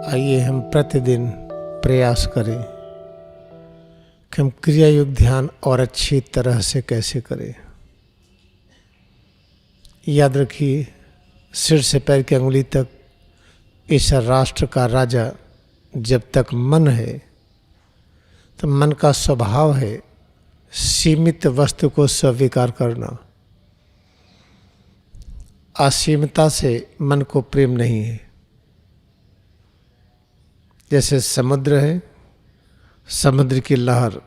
आइए हम प्रतिदिन प्रयास करें कि हम क्रिया युक्त ध्यान और अच्छी तरह से कैसे करें। याद रखिए, सिर से पैर की अंगुली तक इस राष्ट्र का राजा जब तक मन है, तो मन का स्वभाव है सीमित वस्तु को स्वीकार करना। असीमता से मन को प्रेम नहीं है। जैसे समुद्र है, समुद्र की लहर,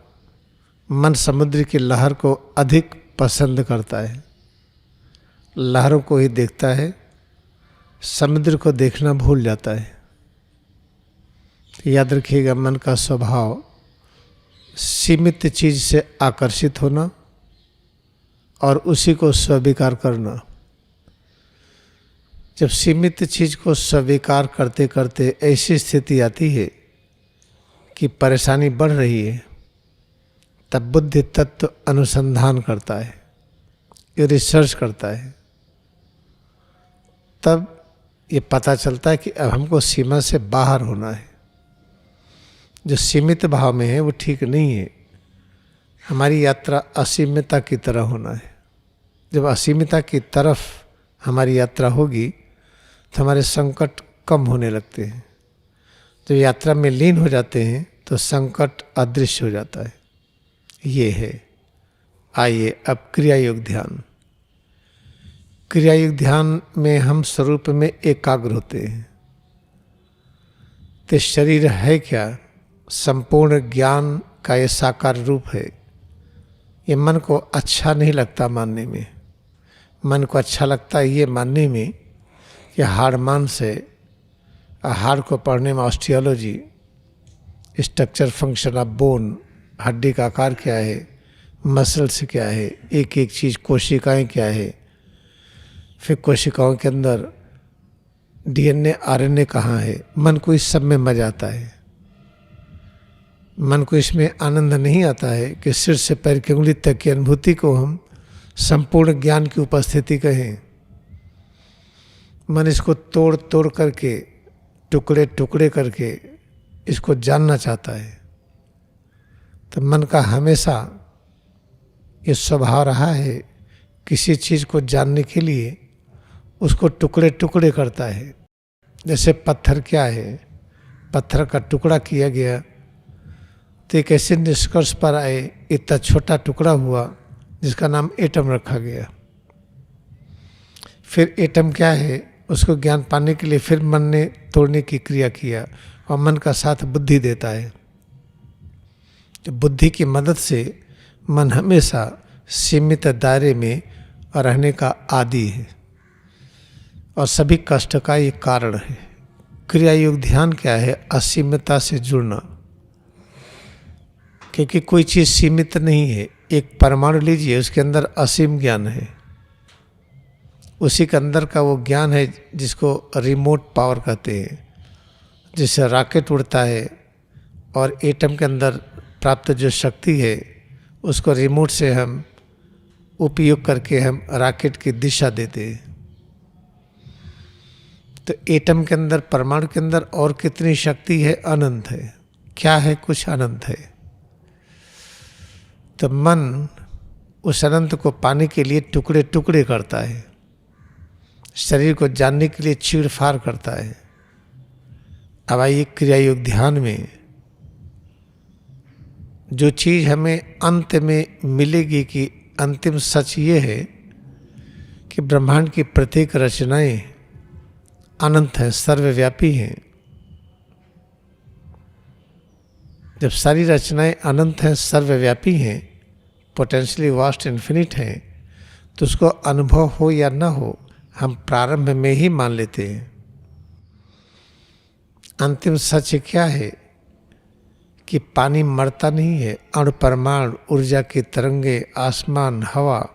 मन समुद्र की लहर को अधिक पसंद करता है, लहरों को ही देखता है, समुद्र को देखना भूल जाता है। याद रखिएगा, मन का स्वभाव सीमित चीज से आकर्षित होना और उसी को स्वीकार करना। जब सीमित चीज को स्वीकार करते करते ऐसी स्थिति आती है कि परेशानी बढ़ रही है, तब बुद्धि तत्व अनुसंधान करता है, ये रिसर्च करता है। तब ये पता चलता है कि अब हमको सीमा से बाहर होना है। जो सीमित भाव में है वो ठीक नहीं है। हमारी यात्रा असीमितता की तरह होना है। जब असीमितता की तरफ हमारी यात्रा होगी तो हमारे संकट कम होने लगते हैं। जब यात्रा में लीन हो जाते हैं तो संकट अदृश्य हो जाता है। ये है। आइए अब क्रिया योग ध्यान। क्रिया योग ध्यान में हम स्वरूप में एकाग्र होते हैं। तो शरीर है क्या? संपूर्ण ज्ञान का ये साकार रूप है। ये मन को अच्छा नहीं लगता मानने में। मन को अच्छा लगता है ये मानने में कि हाड़ मांस से, हाड़ को पढ़ने में osteology, structure function of bone, हड्डी का आकार क्या है, मसल्स क्या है, एक एक चीज़, कोशिकाएं क्या है, फिर कोशिकाओं के अंदर डीएनए आरएनए कहाँ है। मन को इस सब में मजा आता है। मन को इसमें आनंद नहीं आता है कि सिर से पैर की उंगली तक की अनुभूति को हम संपूर्ण ज्ञान की उपस्थिति कहें। मन इसको तोड़ तोड़ करके, टुकड़े टुकड़े करके इसको जानना चाहता है। तो मन का हमेशा ये स्वभाव रहा है, किसी चीज़ को जानने के लिए उसको टुकड़े टुकड़े करता है। जैसे पत्थर क्या है, पत्थर का टुकड़ा किया गया तो एक ऐसे निष्कर्ष पर आए, इतना छोटा टुकड़ा हुआ जिसका नाम एटम रखा गया। फिर एटम क्या है, उसको ज्ञान पाने के लिए फिर मन ने तोड़ने की क्रिया किया और मन का साथ बुद्धि देता है। तो बुद्धि की मदद से मन हमेशा सीमित दायरे में रहने का आदी है और सभी कष्ट का ये कारण है। क्रिया योग ध्यान क्या है? असीमितता से जुड़ना। क्योंकि कोई चीज़ सीमित नहीं है। एक परमाणु लीजिए, उसके अंदर असीम ज्ञान है। उसी के अंदर का वो ज्ञान है जिसको रिमोट पावर कहते हैं, जिससे रॉकेट उड़ता है। और एटम के अंदर प्राप्त जो शक्ति है उसको रिमोट से हम उपयोग करके हम रॉकेट की दिशा देते हैं। तो एटम के अंदर, परमाणु के अंदर और कितनी शक्ति है? अनंत है। क्या है? कुछ अनंत है। तो मन उस अनंत को पाने के लिए टुकड़े टुकड़े करता है, शरीर को जानने के लिए चीड़-फाड़ करता है। अब आइए क्रिया योग ध्यान में जो चीज़ हमें अंत में मिलेगी कि अंतिम सच ये है कि ब्रह्मांड की प्रत्येक रचनाएं अनंत हैं, सर्वव्यापी हैं। जब सारी रचनाएं अनंत हैं, सर्वव्यापी हैं, पोटेंशियली वास्ट इन्फिनिट हैं, तो उसको अनुभव हो या न हो, हम प्रारंभ में ही मान लेते हैं। अंतिम सच क्या है कि पानी मरता नहीं है। अणु, परमाणु, ऊर्जा की तरंगे, आसमान, हवा,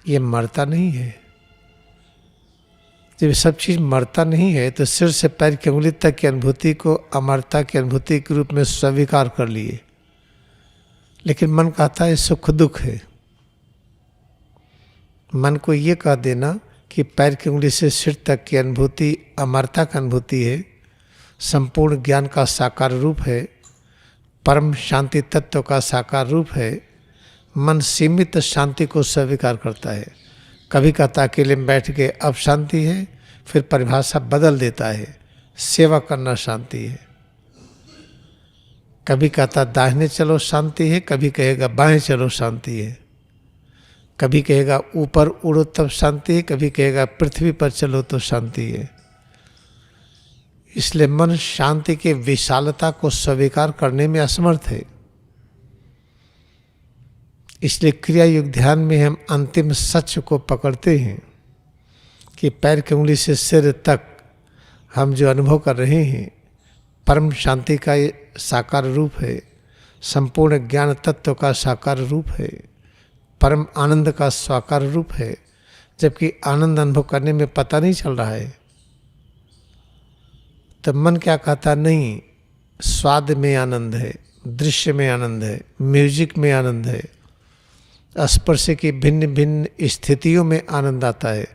ये मरता नहीं है। जब सब चीज़ मरता नहीं है तो सिर से पैर की उंगली तक की अनुभूति को अमरता की अनुभूति के रूप में स्वीकार कर लिए। लेकिन मन कहता है सुख दुख है। मन को ये कह देना कि पैर की उंगली से सिर तक की अनुभूति अमरता की अनुभूति है, संपूर्ण ज्ञान का साकार रूप है, परम शांति तत्व का साकार रूप है। मन सीमित शांति को स्वीकार करता है। कभी कहता अकेले में बैठ के अब शांति है, फिर परिभाषा बदल देता है, सेवा करना शांति है। कभी कहता दाहिने चलो शांति है, कभी कहेगा बाएं चलो शांति है, कभी कहेगा ऊपर उड़ो तब शांति है, कभी कहेगा पृथ्वी पर चलो तो शांति है। इसलिए मन शांति के विशालता को स्वीकार करने में असमर्थ है। इसलिए क्रिया युक्त ध्यान में हम अंतिम सच को पकड़ते हैं कि पैर की उंगली से सिर तक हम जो अनुभव कर रहे हैं परम शांति का ये साकार रूप है, संपूर्ण ज्ञान तत्व का साकार रूप है, परम आनंद का साकार रूप है। जबकि आनंद अनुभव करने में पता नहीं चल रहा है, तो मन क्या कहता, नहीं, स्वाद में आनंद है, दृश्य में आनंद है, म्यूजिक में आनंद है, स्पर्श की भिन्न भिन्न स्थितियों में आनंद आता है।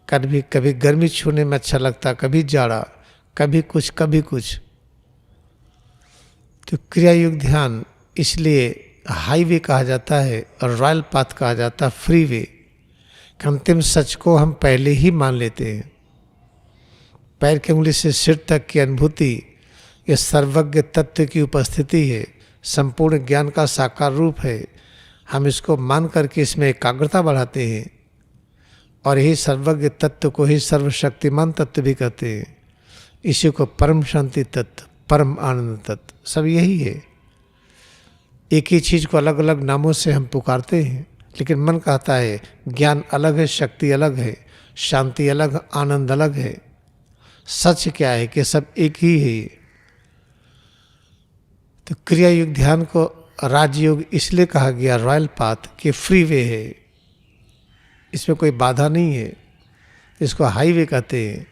कभी कभी गर्मी छूने में अच्छा लगता, कभी जाड़ा, कभी कुछ कभी कुछ। तो क्रिया युक्त ध्यान इसलिए हाईवे कहा जाता है और रॉयल पाथ कहा जाता है, फ्री वे। अंतिम सच को हम पहले ही मान लेते हैं। पैर की उंगली से सिर तक की अनुभूति ये सर्वज्ञ तत्व की उपस्थिति है, संपूर्ण ज्ञान का साकार रूप है। हम इसको मान करके इसमें एकाग्रता बढ़ाते हैं और यही सर्वज्ञ तत्व को ही सर्वशक्तिमान तत्व भी कहते हैं। इसी को परम शांति तत्व, परम आनंद तत्व, सब यही है। एक ही चीज़ को अलग अलग नामों से हम पुकारते हैं, लेकिन मन कहता है ज्ञान अलग है, शक्ति अलग है, शांति अलग, आनंद अलग है। सच क्या है कि सब एक ही है। तो क्रिया युक्त ध्यान को राजयोग इसलिए कहा गया, रॉयल पाथ, कि फ्री वे है, इसमें कोई बाधा नहीं है। इसको हाईवे कहते हैं।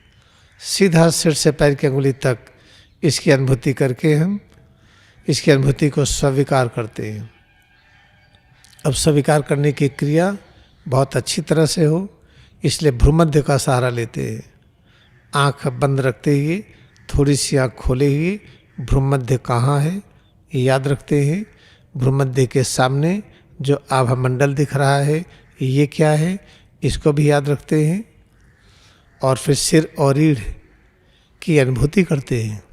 सीधा सिर से पैर की अंगुली तक इसकी अनुभूति करके हम इसकी अनुभूति को स्वीकार करते हैं। अब स्वीकार करने की क्रिया बहुत अच्छी तरह से हो, इसलिए भ्रूमध्य का सहारा लेते हैं। आँख बंद रखते हुए, थोड़ी सी आँख खोले हुए, भ्रूमध्य कहाँ है ये याद रखते हैं। भ्रूमध्य के सामने जो आभा मंडल दिख रहा है ये क्या है, इसको भी याद रखते हैं। और फिर सिर और रीढ़ की अनुभूति करते हैं।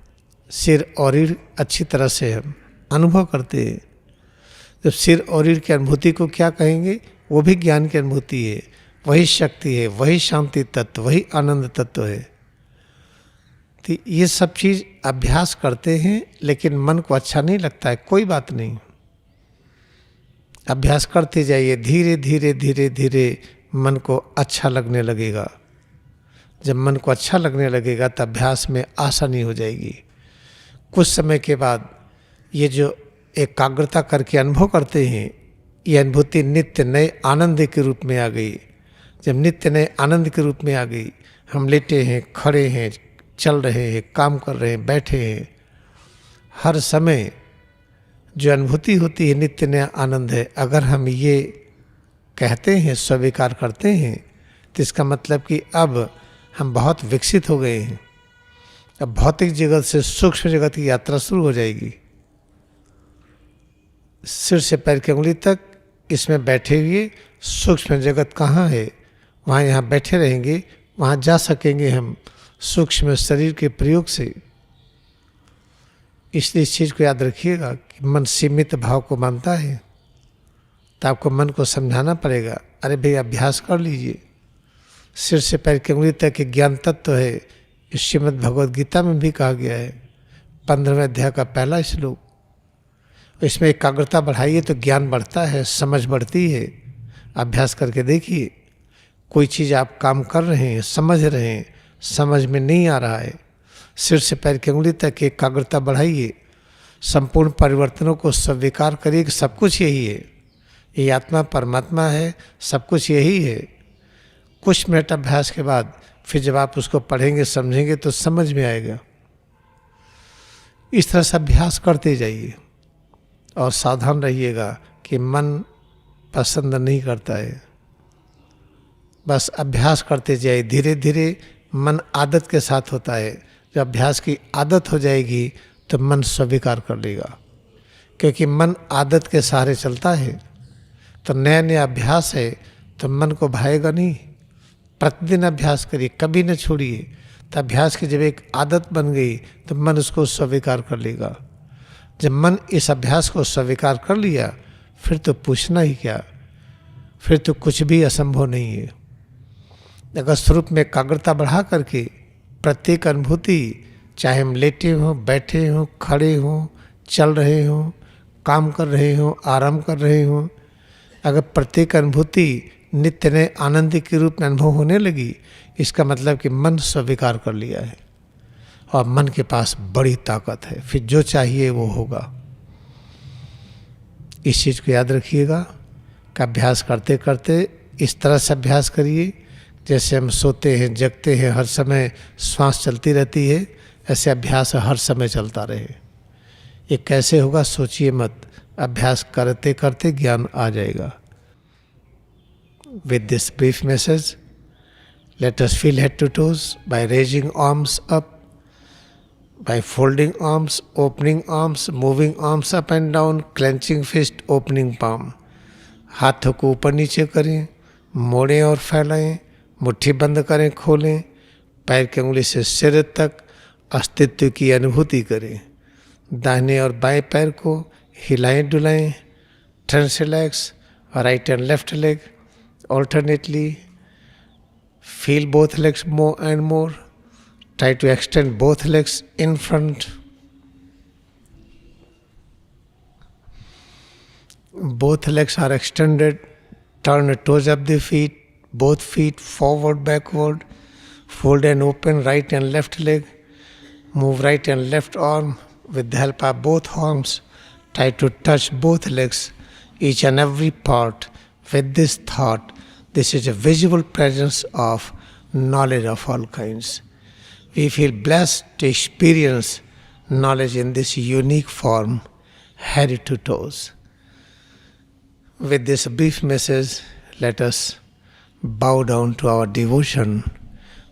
सिर और रीढ़ अच्छी तरह से हम अनुभव करते हैं। जब सिर और रीढ़ की अनुभूति को क्या कहेंगे, वो भी ज्ञान की अनुभूति है, वही शक्ति है, वही शांति तत्व, वही आनंद तत्व है। तो ये सब चीज़ अभ्यास करते हैं, लेकिन मन को अच्छा नहीं लगता है, कोई बात नहीं, अभ्यास करते जाइए। धीरे धीरे धीरे धीरे मन को अच्छा लगने लगेगा। जब मन को अच्छा लगने लगेगा तो अभ्यास में आसानी हो जाएगी। कुछ समय के बाद ये जो एकाग्रता करके अनुभव करते हैं, ये अनुभूति नित्य नए आनंद के रूप में आ गई। जब नित्य नए आनंद के रूप में आ गई, हम लेटे हैं, खड़े हैं, चल रहे हैं, काम कर रहे हैं, बैठे हैं, हर समय जो अनुभूति होती है नित्य नया आनंद है। अगर हम ये कहते हैं, स्वीकार करते हैं, तो इसका मतलब कि अब हम बहुत विकसित हो गए हैं। अब भौतिक जगत से सूक्ष्म जगत की यात्रा शुरू हो जाएगी। सिर से पैर की उंगली तक इसमें बैठे हुए सूक्ष्म जगत कहाँ है, वहाँ यहाँ बैठे रहेंगे, वहाँ जा सकेंगे हम सूक्ष्म शरीर के प्रयोग से। इसलिए इस चीज़ को याद रखिएगा कि मन सीमित भाव को मानता है, तो आपको मन को समझाना पड़ेगा, अरे भाई अभ्यास कर लीजिए। सिर से पैर की उंगली तक एक ज्ञान तत्व है। इस श्रीमद् भगवद गीता में भी कहा गया है, 15वें अध्याय का पहला श्लोक। इसमें एकाग्रता बढ़ाइए तो ज्ञान बढ़ता है, समझ बढ़ती है। अभ्यास करके देखिए, कोई चीज़ आप काम कर रहे हैं, समझ रहे हैं, समझ में नहीं आ रहा है, सिर से पैर की उंगली तक एकाग्रता बढ़ाइए, संपूर्ण परिवर्तनों को स्वीकार करिए कि सब कुछ यही है, ये आत्मा परमात्मा है, सब कुछ यही है। कुछ मिनट अभ्यास के बाद फिर जब आप उसको पढ़ेंगे, समझेंगे तो समझ में आएगा। इस तरह से अभ्यास करते जाइए और सावधान रहिएगा कि मन पसंद नहीं करता है। बस अभ्यास करते जाइए, धीरे धीरे मन आदत के साथ होता है। जब अभ्यास की आदत हो जाएगी तो मन स्वीकार कर लेगा, क्योंकि मन आदत के सहारे चलता है। तो नया नया अभ्यास है तो मन को भाएगा नहीं। प्रतिदिन अभ्यास करिए, कभी न छोड़िए। तो अभ्यास की जब एक आदत बन गई तो मन उसको स्वीकार कर लेगा। जब मन इस अभ्यास को स्वीकार कर लिया, फिर तो पूछना ही क्या, फिर तो कुछ भी असंभव नहीं है। अगर स्वरूप में एकाग्रता बढ़ा करके प्रत्येक अनुभूति, चाहे हम लेटे हों, बैठे हों, खड़े हों, चल रहे हों, काम कर रहे हों, आराम कर रहे हों, अगर प्रत्येक अनुभूति नित्य नए आनंद के रूप में अनुभव होने लगी, इसका मतलब कि मन स्वीकार कर लिया है और मन के पास बड़ी ताकत है, फिर जो चाहिए वो होगा। इस चीज़ को याद रखिएगा कि अभ्यास करते करते इस तरह से अभ्यास करिए जैसे हम सोते हैं, जगते हैं, हर समय श्वास चलती रहती है, ऐसे अभ्यास हर समय चलता रहे। ये कैसे होगा सोचिए मत, अभ्यास करते करते ज्ञान आ जाएगा। With this brief message, let us feel head to toes by raising arms up, by folding arms, opening arms, moving arms up and down, clenching fist, opening palm. हाथों को ऊपर नीचे करें, मोड़ें और फैलाएं, मुट्ठी बंद करें, खोलें, पैर की उंगली से सिर तक अस्तित्व की अनुभूति करें। दाहिने और बाएं पैर को हिलाएं डुलाएं, turns relax, right and left leg alternately. Feel both legs more and more. Try to extend both legs in front. Both legs are extended. Turn the toes of the feet, both feet forward, backward. Fold and open right and left leg. Move right and left arm with the help of both arms. Try to touch both legs, each and every part, with this thought. This is a visual presence of knowledge of all kinds. We feel blessed to experience knowledge in this unique form, head to toes. With this brief message, let us bow down to our devotion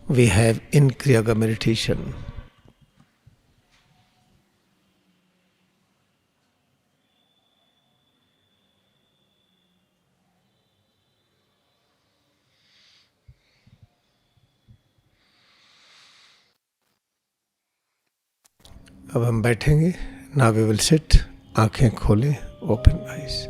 we have in Kriya Yoga meditation. अब हम बैठेंगे। Now we will sit, आंखें खोलें, open eyes.